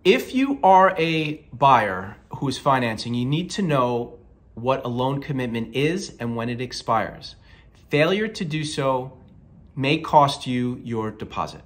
If you are a buyer who is financing, you need to know what a loan commitment is and when it expires. Failure to do so may cost you your deposit.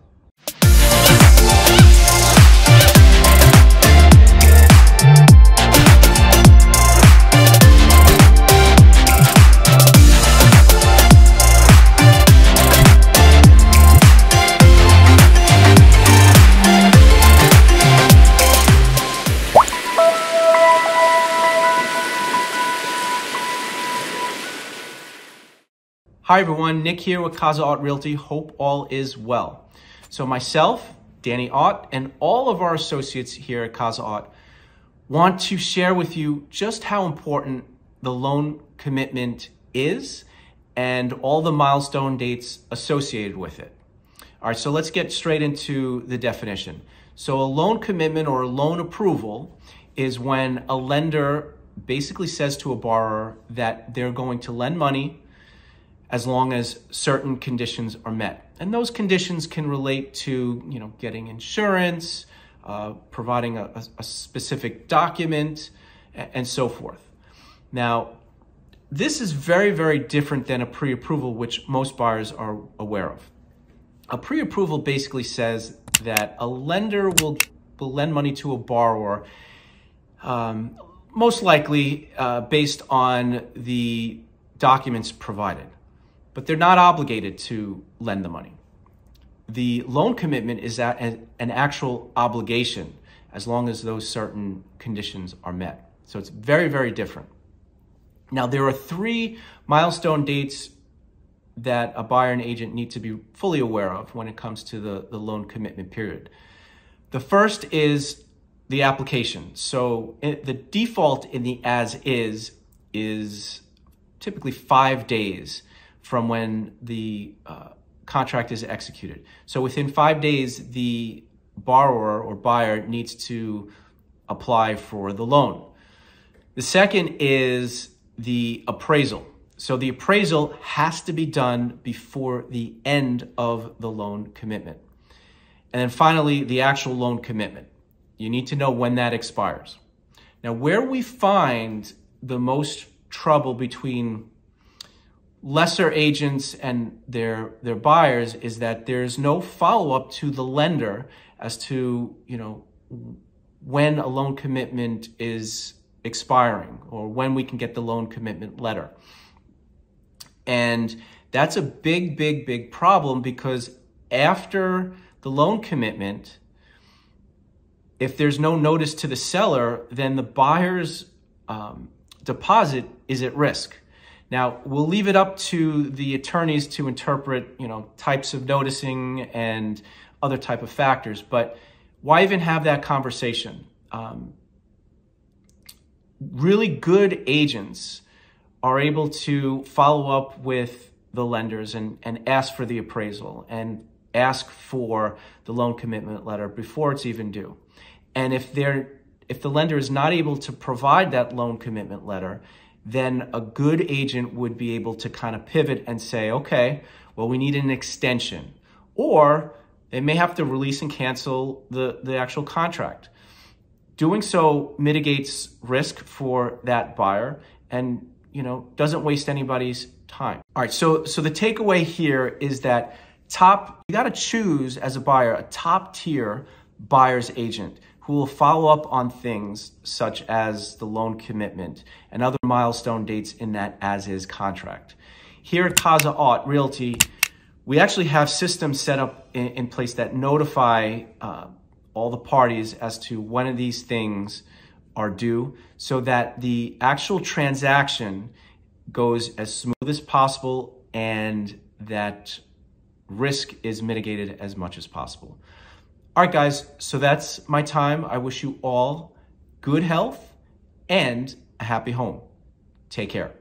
Hi everyone, Nick here with Casa Ott Realty. Hope all is well. So myself, Danny Ott, and all of our associates here at Casa Ott want to share with you just how important the loan commitment is and all the milestone dates associated with it. All right, so let's get straight into the definition. So a loan commitment or a loan approval is when a lender basically says to a borrower that they're going to lend money as long as certain conditions are met. And those conditions can relate to, getting insurance, providing a specific document, and so forth. Now, this is very, very different than a pre-approval, which most buyers are aware of. A pre-approval basically says that a lender will lend money to a borrower, most likely based on the documents provided. But they're not obligated to lend the money. The loan commitment is an actual obligation as long as those certain conditions are met. So it's very, very different. Now, there are 3 milestone dates that a buyer and agent need to be fully aware of when it comes to the loan commitment period. The first is the application. So the default in the as-is is typically 5 days from when the contract is executed. So within 5 days, the borrower or buyer needs to apply for the loan. The second is the appraisal. So the appraisal has to be done before the end of the loan commitment. And then finally, the actual loan commitment. You need to know when that expires. Now, where we find the most trouble between lesser agents and their buyers is that there's no follow-up to the lender as to, when a loan commitment is expiring or when we can get the loan commitment letter. And that's a big, big, big problem because after the loan commitment, if there's no notice to the seller, then the buyer's deposit is at risk. Now, we'll leave it up to the attorneys to interpret, types of noticing and other type of factors, but why even have that conversation? Really good agents are able to follow up with the lenders and ask for the appraisal and ask for the loan commitment letter before it's even due. And if the lender is not able to provide that loan commitment letter, then a good agent would be able to kind of pivot and say, okay, well, we need an extension. Or they may have to release and cancel the actual contract. Doing so mitigates risk for that buyer and, doesn't waste anybody's time. All right, so the takeaway here is that you gotta choose as a buyer a top tier buyer's agent who will follow up on things such as the loan commitment and other milestone dates in that as-is contract. Here at Casa Ott Realty, we actually have systems set up in place that notify all the parties as to when of these things are due so that the actual transaction goes as smooth as possible and that risk is mitigated as much as possible. All right, guys, so that's my time. I wish you all good health and a happy home. Take care.